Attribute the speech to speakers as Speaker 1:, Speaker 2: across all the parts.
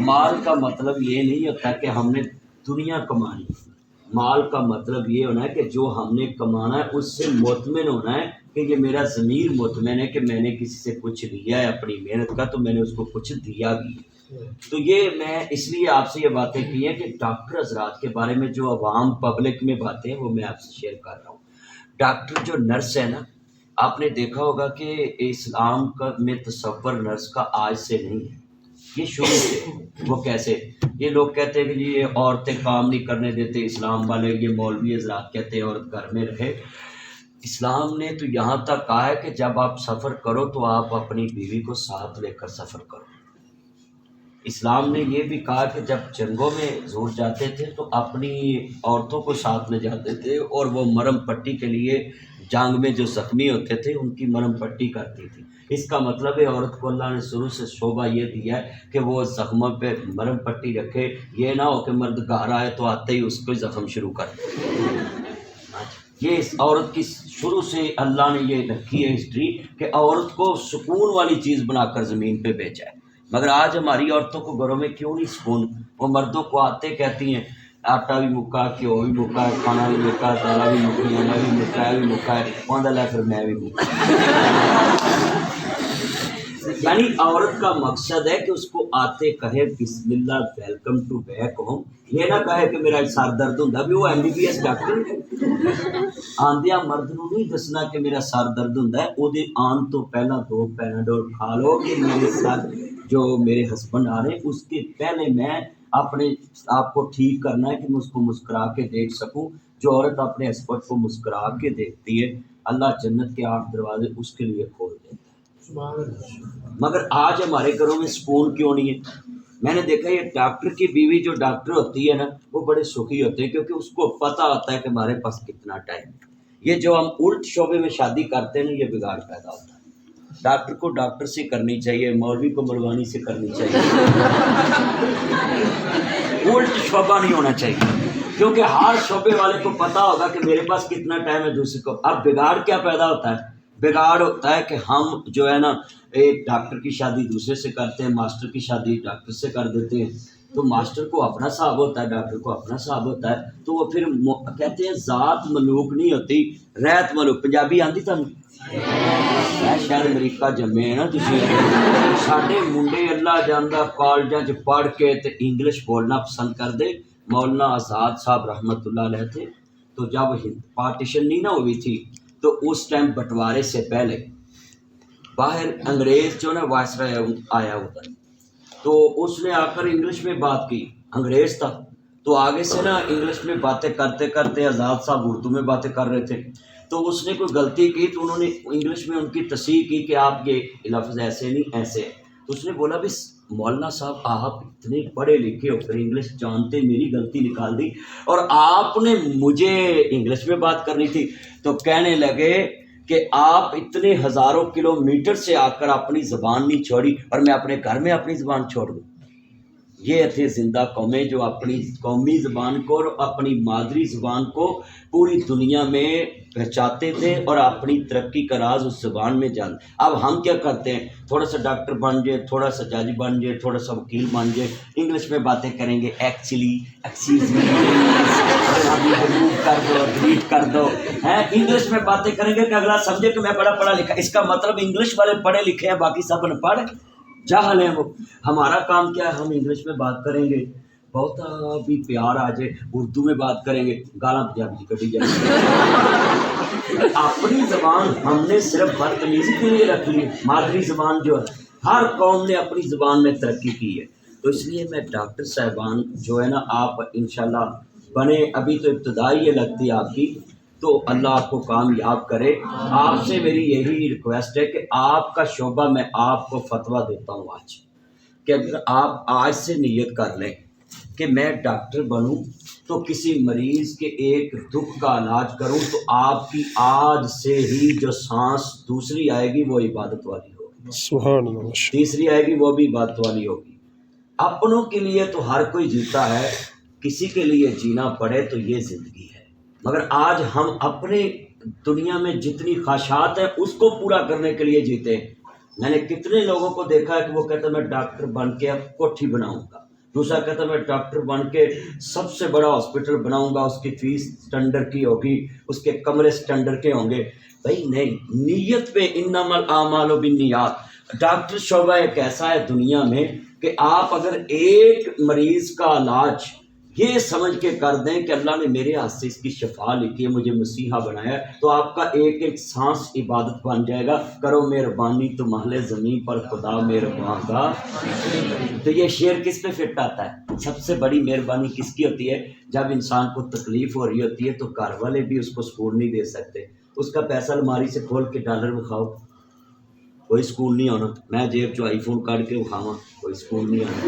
Speaker 1: مال کا مطلب یہ نہیں ہوتا کہ ہم نے دنیا کمانی، مال کا مطلب یہ ہونا ہے کہ جو ہم نے کمانا ہے اس سے مطمئن ہونا ہے کہ یہ میرا ضمیر مطمئن ہے کہ میں نے کسی سے کچھ لیا ہے اپنی محنت کا، تو میں نے اس کو کچھ دیا بھی ہے۔ تو یہ میں اس لیے آپ سے یہ باتیں کی ہیں کہ ڈاکٹر حضرات کے بارے میں جو عوام پبلک میں باتیں ہیں وہ میں آپ سے شیئر کر رہا ہوں۔ ڈاکٹر جو نرس ہے نا، آپ نے دیکھا ہوگا کہ اسلام کا میں تصور نرس کا آج سے نہیں ہے، یہ شروع سے۔ وہ کیسے؟ یہ لوگ کہتے ہیں کہ جی یہ عورتیں کام نہیں کرنے دیتے اسلام والے، یہ مولوی حضرات کہتے ہیں عورت گھر میں رہے۔ اسلام نے تو یہاں تک کہا ہے کہ جب آپ سفر کرو تو آپ اپنی بیوی کو ساتھ لے کر سفر کرو۔ اسلام نے یہ بھی کہا کہ جب جنگوں میں حضور جاتے تھے تو اپنی عورتوں کو ساتھ لے جاتے تھے، اور وہ مرہم پٹی کے لیے جنگ میں جو زخمی ہوتے تھے ان کی مرہم پٹی کرتی تھی۔ اس کا مطلب ہے عورت کو اللہ نے شروع سے شعبہ یہ دیا ہے کہ وہ زخموں پہ مرہم پٹی رکھے، یہ نہ ہو کہ مرد گھر آئے تو آتے ہی اس کو زخم شروع کر دے۔ یہ اس عورت کی شروع سے اللہ نے یہ رکھی ہے ہسٹری کہ عورت کو سکون والی چیز بنا کر زمین پہ بھیجا ہے۔ مگر آج ہماری عورتوں کو گھروں میں کیوں نہیں سکون؟ وہ مردوں کو آتے کہتی ہیں آٹا بھی مکا، گھیو بھی مکا، کھانا بھی مکا، دالا بھی مکی، انڈا بھی مکا، ہے بھی مکا ہے، آدھا لے پھر میں بھی مکا۔ یعنی عورت کا مقصد ہے کہ اس کو آتے کہے بسم اللہ ویلکم ٹو بیک ہوم، یہ نہ کہے کہ میرا سر درد ہوں بھی وہ MBBS ڈاکٹر آندیا مرد نو نہیں دسنا کہ میرا سر درد ہوں، وہ آن تو پہلا 2 پیناڈول کھا لو کہ میرے سر جو میرے ہسبینڈ آ رہے ہیں اس کے پہلے میں اپنے آپ کو ٹھیک کرنا ہے کہ میں اس کو مسکرا کے دیکھ سکوں۔ جو عورت اپنے ہسبینڈ کو مسکرا کے دیکھتی ہے اللہ جنت کے 8 دروازے اس کے لیے کھول دیتا ہے۔ مگر آج ہمارے گھروں میں سکون کیوں نہیں ہے؟ میں نے دیکھا یہ ڈاکٹر کی بیوی جو ڈاکٹر ہوتی ہے نا وہ بڑے سکھی ہوتے ہیں، کیونکہ اس کو پتہ ہوتا ہے کہ ہمارے پاس کتنا ٹائم ہے۔ یہ جو ہم الٹ شعبے میں شادی کرتے ہیں نا یہ بگاڑ پیدا ہوتا ہے۔ ڈاکٹر کو ڈاکٹر سے کرنی چاہیے، مولوی کو ملوانی سے کرنی چاہیے، الٹ شعبہ نہیں ہونا چاہیے، کیونکہ ہر شعبے والے کو پتہ ہوگا کہ میرے پاس کتنا ٹائم ہے دوسرے کو۔ اب بگاڑ کیا پیدا ہوتا ہے؟ بگاڑ ہوتا ہے کہ ہم جو ہے نا ایک ڈاکٹر کی شادی دوسرے سے کرتے ہیں، ماسٹر کی شادی ڈاکٹر سے کر دیتے ہیں، تو ماسٹر کو اپنا صاحب ہوتا ہے، ڈاکٹر کو اپنا صاحب ہوتا ہے، تو وہ پھر کہتے ہیں ذات ملوک نہیں ہوتی ریت ملوک۔ پنجابی آندی تھا شاید امریکہ جمے ہے نا تھی، ساڈے منڈے اللہ جاندا کالجاں چ پڑھ کے تے انگلش بولنا پسند کر دے۔ مولانا آزاد صاحب رحمۃ اللہ علیہ تھے، تو جب پارٹیشن نہیں نہ ہوئی تھی تو اس ٹائم بٹوارے سے پہلے باہر انگریز جو نا وائسرائے آیا ادھر، تو اس نے آ کر انگلش میں بات کی، انگریز تھا تو آگے سے نا انگلش میں باتیں کرتے کرتے آزاد صاحب اردو میں باتیں کر رہے تھے، تو اس نے کوئی غلطی کی تو انہوں نے انگلش میں ان کی تصحیح کی کہ آپ یہ لفظ ایسے نہیں ایسے، تو اس نے بولا بھی مولانا صاحب آپ اتنے پڑھے لکھے ہو کر انگلش جانتے، میری غلطی نکال دی اور آپ نے مجھے انگلش میں بات کرنی تھی۔ تو کہنے لگے کہ آپ اتنے ہزاروں کلومیٹر سے آ کر اپنی زبان نہیں چھوڑی اور میں اپنے گھر میں اپنی زبان چھوڑ دوں۔ یہ تھے زندہ قومیں جو اپنی قومی زبان کو اور اپنی مادری زبان کو پوری دنیا میں پہنچاتے تھے اور اپنی ترقی کا راز اس زبان میں جانتے۔ اب ہم کیا کرتے ہیں؟ تھوڑا سا ڈاکٹر بن جائے، تھوڑا سا جج بن جائے، تھوڑا سا وکیل بن جائے، انگلش میں باتیں کریں گے، ایکچولی ایکسکیوز می کر دو، ڈیلیٹ کر دو، انگلش میں باتیں کریں گے کہ اگلا سمجھے کہ میں بڑا پڑھا لکھا۔ اس کا مطلب انگلش والے پڑھے لکھے ہیں، باقی سب ان پڑھ جاہل ہیں وہ۔ ہمارا کام کیا ہے؟ ہم انگلش میں بات کریں گے، بہت بھی پیار آ جائے اردو میں بات کریں گے، گالاں پنجابی کٹی جائیں گے۔ اپنی زبان ہم نے صرف بدتمیزی کے لیے رکھ لی، مادری زبان جو ہے ہر قوم نے اپنی زبان میں ترقی کی ہے۔ تو اس لیے میں ڈاکٹر صاحبان جو ہے نا آپ انشاءاللہ بنے، ابھی تو ابتدائی یہ لگتی ہے آپ کی، تو اللہ آپ کو کامیاب کرے۔ آپ سے میری یہی ریکویسٹ ہے کہ آپ کا شعبہ میں آپ کو فتویٰ دیتا ہوں آج، کہ اگر آپ آج سے نیت کر لیں کہ میں ڈاکٹر بنوں تو کسی مریض کے ایک دکھ کا علاج کروں، تو آپ کی آج سے ہی جو سانس دوسری آئے گی وہ عبادت والی ہوگی،
Speaker 2: سبحان اللہ،
Speaker 1: تیسری آئے گی وہ بھی عبادت والی ہوگی۔ اپنوں کے لیے تو ہر کوئی جیتا ہے، کسی کے لیے جینا پڑے تو یہ زندگی ہے۔ مگر آج ہم اپنے دنیا میں جتنی خواہشات ہیں اس کو پورا کرنے کے لیے جیتے ہیں، میں نے کتنے لوگوں کو دیکھا ہے کہ وہ کہتا ہے میں ڈاکٹر بن کے اب کوٹھی بناؤں گا، دوسرا کہتا ہے میں ڈاکٹر بن کے سب سے بڑا ہاسپٹل بناؤں گا، اس کی فیس اسٹینڈرڈ کی ہوگی، اس کے کمرے اسٹینڈرڈ کے ہوں گے۔ بھائی نہیں، نیت پہ انما الاعمال بالنیات۔ ڈاکٹر شعبہ ایک ایسا ہے دنیا میں کہ آپ اگر ایک مریض کا علاج یہ سمجھ کے کر دیں کہ اللہ نے میرے ہاتھ سے اس کی شفا لکھی ہے، مجھے مسیحا بنایا ہے، تو آپ کا ایک ایک سانس عبادت بن جائے گا۔ کرو مہربانی تمہارے زمین پر خدا مہربان کا۔ تو یہ شعر کس پہ فٹ آتا ہے؟ سب سے بڑی مہربانی کس کی ہوتی ہے؟ جب انسان کو تکلیف ہو رہی ہوتی ہے تو گھر والے بھی اس کو سکون نہیں دے سکتے، اس کا پیسہ الماری سے کھول کے ڈالر بکھاؤ، کوئی سکون نہیں ہونا۔ میں جیب چو آئی فون کر کے کھاوا، کوئی سکون نہیں ہونا۔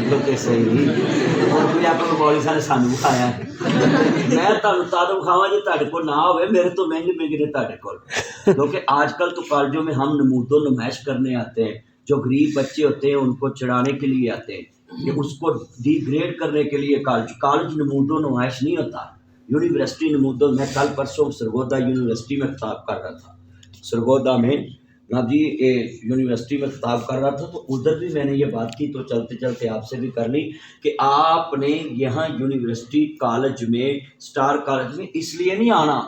Speaker 1: تو صحیح نہیں اور کوئی آپ کو مولوی صاحب نے سانو بکھایا ہے، میں تد بکھاوا جی تہاڈے کول نہ ہوئے، میرے تو مہنگے نے تہاڈے کول۔ کیونکہ آج کل تو کالجوں میں ہم نمود و نمائش کرنے آتے ہیں، جو غریب بچے ہوتے ہیں ان کو چڑھانے کے لیے آتے ہیں، کہ اس کو ڈی گریڈ کرنے کے لیے کالج نمود و نمائش نہیں ہوتا، یونیورسٹی نمود و۔ میں کل پرسوں سرگودا یونیورسٹی میں خطاب کر رہا تھا، سرگودا میں جی یونیورسٹی میں خطاب کر رہا تھا، تو ادھر بھی میں نے یہ بات کی، تو چلتے چلتے آپ سے بھی کر لی کہ آپ نے یہاں یونیورسٹی کالج میں اسٹار کالج میں اس لیے نہیں آنا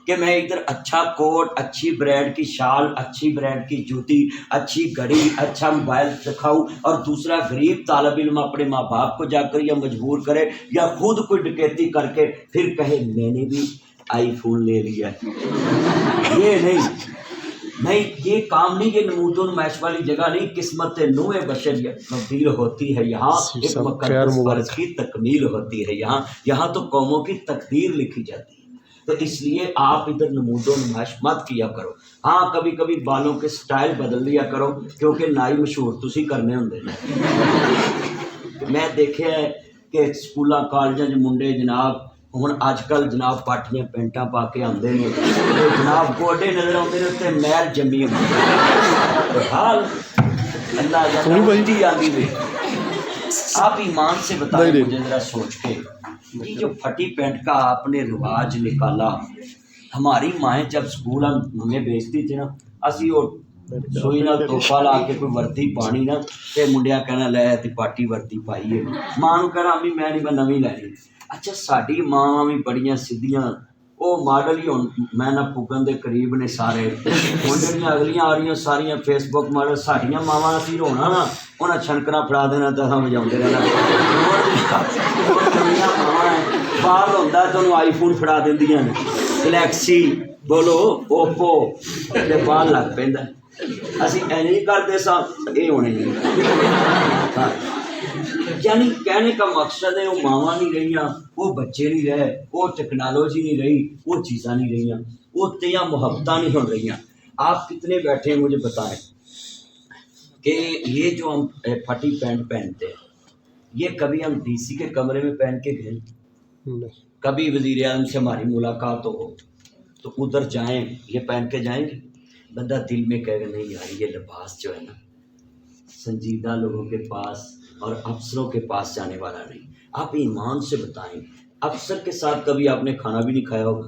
Speaker 1: کہ میں ادھر اچھا کوٹ، اچھی برانڈ کی شال، اچھی برانڈ کی جوتی، اچھی گھڑی، اچھا موبائل دکھاؤں، اور دوسرا غریب طالب علم اپنے ماں باپ کو جا کر یا مجبور کرے یا خود کوئی ڈکیتی کر کے پھر کہے میں نے بھی آئی فون لے لیا۔ یہ نہیں، یہ کام نہیں، یہ نمود و نمائش والی جگہ نہیں۔ قسمت نوع بشر تبدیل ہوتی ہے یہاں، ایک مقدس فرض کی تکمیل ہوتی ہے یہاں تو قوموں کی تقدیر لکھی جاتی ہے۔ تو اس لیے آپ ادھر نمود و نمائش مت کیا کرو۔ ہاں کبھی کبھی بالوں کے سٹائل بدل لیا کرو، کیونکہ نائی مشہور تسی کرنے ہوندے نے۔ میں دیکھا ہے کہ سکولاں کالجاں منڈے جناب ہن اج کل جناب پاٹیاں پینٹاں پا کے آندے نے، جناب گوڈے نظر آتے ہیں تے مہر جمی ہوتی حال اللہ جی آندی ہوئی۔ آپ ایمان سے بتائیں مجھے ذرا سوچ کے، یہ جو پھٹی پینٹ کا آپ نے رواج نکالا، ہماری مائیں جب اسکول ہمیں بھیجتی تھی نا، اسی وہ سوئی نال توفا لا کے کوئی وردی پانی نا تے منڈیا کہنا لے تے پاٹی وردی پائی ہے، ماں نو کہنا امی میں نہیں، میں نویں لینی۔ اچھا ساڈی ماواں بھی بڑیاں سیدھیاں، وہ ماڈل ہی ہن میں نہ پگن دے قریب نے سارے، ہن جڑیاں اگلیاں آ رہی ساریاں فیس بک ماڈل، ساڈیاں ماواں اسی رونا نا، انہاں چھنکنا پھڑا دینا تے ہم وجاؤندے رہنا۔ ماواں بال ہوندا تے انہوں آئی فون پھڑا دیندیاں نے، گلیکسی بولو اوپو تے بال لگ پیندا۔ اسی اے نہیں کرتے سا، اے ہونے نہیں۔ یعنی کہنے کا مقصد ہے وہ ماواں نہیں رہیاں، وہ بچے نہیں رہے، وہ ٹیکنالوجی نہیں رہی، وہ چیزاں نہیں رہیاں، وہ تیاں محبتاں نہیں ہو رہیاں۔ آپ کتنے بیٹھے ہیں مجھے بتائیں کہ یہ جو ہم پھٹی پینٹ پہنتے ہیں، یہ کبھی ہم ڈی سی کے کمرے میں پہن کے گئے؟ کبھی وزیر اعظم سے ہماری ملاقات ہو تو ادھر جائیں یہ پہن کے جائیں گے؟ بندہ دل میں کہے گا نہیں یار یہ لباس جو ہے نا سنجیدہ لوگوں کے پاس اور افسروں کے پاس جانے والا نہیں۔ آپ ایمان سے بتائیں، افسر کے ساتھ کبھی آپ نے کھانا بھی نہیں کھایا ہوگا،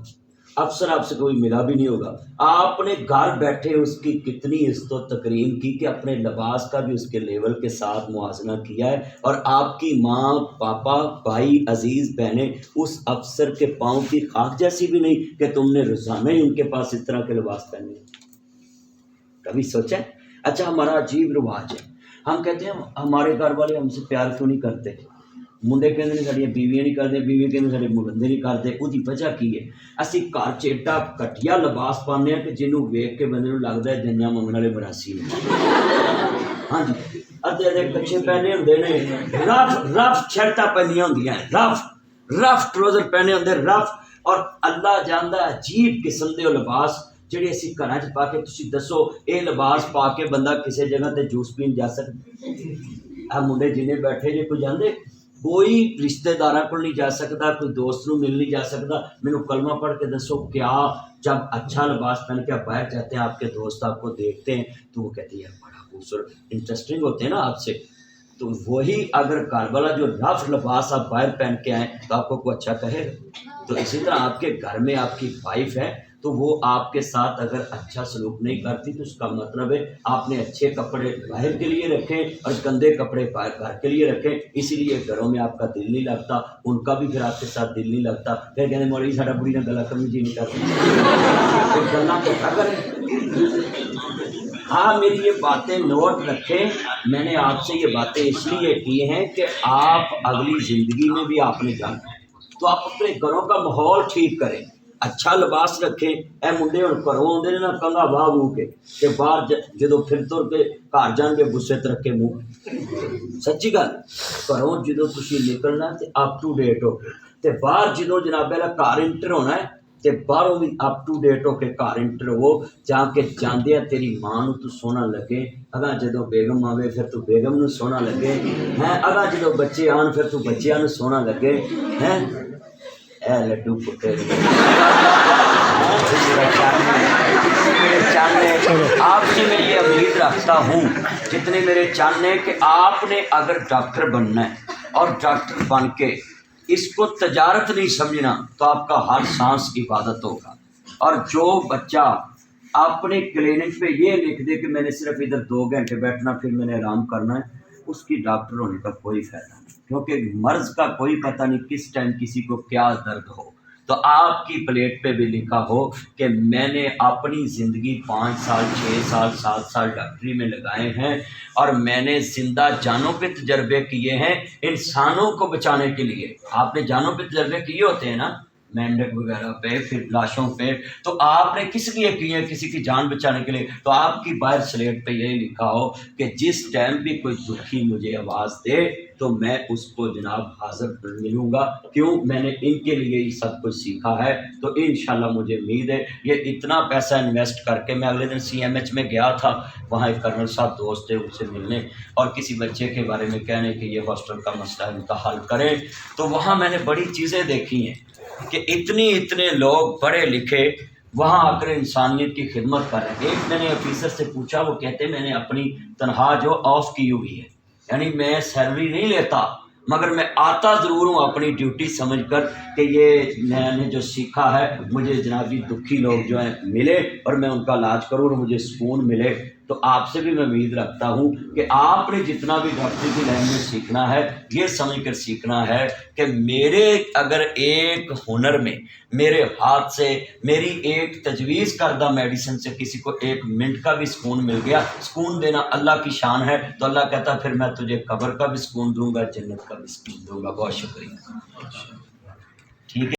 Speaker 1: افسر آپ سے کبھی ملا بھی نہیں ہوگا، آپ نے گھر بیٹھے اس کی کتنی عزت و تکریم کی کہ اپنے لباس کا بھی اس کے لیول کے ساتھ موازنہ کیا ہے، اور آپ کی ماں پاپا بھائی عزیز بہنیں اس افسر کے پاؤں کی خاک جیسی بھی نہیں کہ تم نے روزانہ ہی ان کے پاس اس طرح کے لباس پہنے۔ کبھی سوچا ہے؟ اچھا ہمارا عجیب رواج ہے، ہم کہتے ہیں ہمارے گھر والے ہم سے پیار کیوں نہیں کرتے، منڈے کہتے ہیں ساڈیاں بیویاں نہیں کرتے، بیوی کہتے ہیں ساڈے بندے نہیں کرتے، وہی وجہ کی ہے؟ اسی گھر چ ایڈا گھٹیا لباس پانے ہیں کہ جنوں ویکھ کے بندے نوں لگدا ہے جنیاں منگن والے مراسی نے۔ ہاں جی ادھے ادھے کچھے پہنے ہوندے نے، رف شرٹاں پہنیاں ہوندیاں، رف ٹروزر پہنے ہوندے رف، اور اللہ جاندا عجیب قسم دے لباس جڑے اسی گھراں چ پا کے تسی دسو اے لباس پا کے بندہ کسی جگہ تے جوس پین جا سکدا؟ منڈے جنے بیٹھے جے کوئی جاندے، کوئی رشتہ داراں کول نہیں جا سکتا، کوئی دوست نو مل نہیں جا سکتا۔ مینوں کلمہ پڑھ کے دسو کیا جب اچھا لباس پہن کے آپ باہر جاتے ہیں آپ کے دوست آپ کو دیکھتے ہیں تو وہ کہتے ہیں بڑا خوبصورت انٹرسٹنگ ہوتے ہیں نا آپ سے، تو وہی اگر گھر والا جو رف لباس آپ باہر پہن کے آئیں تو آپ کو کوئی اچھا کہے گا؟ تو اسی طرح آپ کے گھر میں آپ کی وائف ہے تو وہ آپ کے ساتھ اگر اچھا سلوک نہیں کرتی تو اس کا مطلب ہے آپ نے اچھے کپڑے باہر کے لیے رکھے اور گندے کپڑے گھر کے لیے رکھے، اسی لیے گھروں میں آپ کا دل نہیں لگتا، ان کا بھی پھر آپ کے ساتھ دل نہیں لگتا، پھر کہتے ہیں مولوی ساڈا بڑی نہ گلا کرنی جی نہیں کرتی گلا کیا کریں۔ ہاں میری یہ باتیں نوٹ رکھیں، میں نے آپ سے یہ باتیں اس لیے کی ہیں کہ آپ اگلی زندگی میں بھی آپ نے جانا ہے تو آپ اپنے گھروں کا ماحول ٹھیک کریں، اچھا لباس رکھیں۔ اے منڈے ہوں گھروں آتے ہیں نا کنگا واہ وو کے کہ باہر جدو پھر تر کے گھر جان کے گسے ترکے منہ، سچی گل گھروں جدو تھی نکلنا تے اپ ٹو ڈیٹ ہو تے باہر جدو جناب والا گھر انٹر ہونا ہے تے باہروں بھی اپ ٹو ڈیٹ ہو کے گھر انٹر ہو، جا کے جاندیا تیری ماں نو تو سونا لگے، اگاں جدو بیگم آوے پھر تو بیگم نو سونا لگے ہیں، اگاں جدو بچے آن پھر تو بچیاں نو سونا لگے ہیں۔ اے لڈو پٹے آپ سے میں یہ امید رکھتا ہوں جتنے میرے چاہنے کہ آپ نے اگر ڈاکٹر بننا ہے اور ڈاکٹر بن کے اس کو تجارت نہیں سمجھنا تو آپ کا ہر سانس عبادت ہوگا۔ اور جو بچہ اپنے کلینک پہ یہ لکھ دے کہ میں نے صرف ادھر 2 گھنٹے بیٹھنا پھر میں نے آرام کرنا ہے، اس کی ڈاکٹر ہونے کا کوئی فائدہ نہیں، کیونکہ مرض کا کوئی پتہ نہیں کس ٹائم کسی کو کیا درد ہو۔ تو آپ کی پلیٹ پہ بھی لکھا ہو کہ میں نے اپنی زندگی 5 سال 6 سال 7 سال ڈاکٹری میں لگائے ہیں اور میں نے زندہ جانوں پہ تجربے کیے ہیں انسانوں کو بچانے کے لیے۔ آپ نے جانوں پہ تجربے کیے ہوتے ہیں نا، مینڈک وغیرہ پہ، پھر لاشوں پہ، تو آپ نے کس لیے کیے ہیں؟ کسی کی جان بچانے کے لیے۔ تو آپ کی باہر سلیٹ پہ یہی لکھا ہو کہ جس ٹائم بھی کوئی دکھی مجھے آواز دے تو میں اس کو جناب حاضر ملوں گا، کیوں میں نے ان کے لیے ہی سب کچھ سیکھا ہے۔ تو انشاءاللہ مجھے امید ہے یہ اتنا پیسہ انویسٹ کر کے، میں اگلے دن CMH میں گیا تھا، وہاں ایک کرنل صاحب دوست تھے، ان سے ملنے اور کسی بچے کے بارے میں کہنے کہ یہ ہاسٹل کا مسئلہ ان کا حل کریں، تو وہاں میں نے بڑی چیزیں دیکھی ہیں کہ اتنے لوگ پڑھے لکھے وہاں آ کر انسانیت کی خدمت کر رہے ہیں۔ ایک میں نے آفیسر سے پوچھا، وہ کہتے میں نے اپنی تنخواہ جو آف کی ہوئی ہے، یعنی میں سیلری نہیں لیتا مگر میں آتا ضرور ہوں اپنی ڈیوٹی سمجھ کر کہ یہ میں نے جو سیکھا ہے مجھے جناب جی دکھی لوگ جو ہیں ملے اور میں ان کا علاج کروں اور مجھے سکون ملے۔ تو آپ سے بھی میں امید رکھتا ہوں کہ آپ نے جتنا بھی ڈاکٹری کی لائن میں سیکھنا ہے یہ سمجھ کر سیکھنا ہے کہ میرے اگر ایک ہنر میں میرے ہاتھ سے میری ایک تجویز کردہ میڈیسن سے کسی کو 1 منٹ کا بھی سکون مل گیا، سکون دینا اللہ کی شان ہے، تو اللہ کہتا پھر میں تجھے قبر کا بھی سکون دوں گا، جنت کا بھی سکون دوں گا۔ بہت شکریہ۔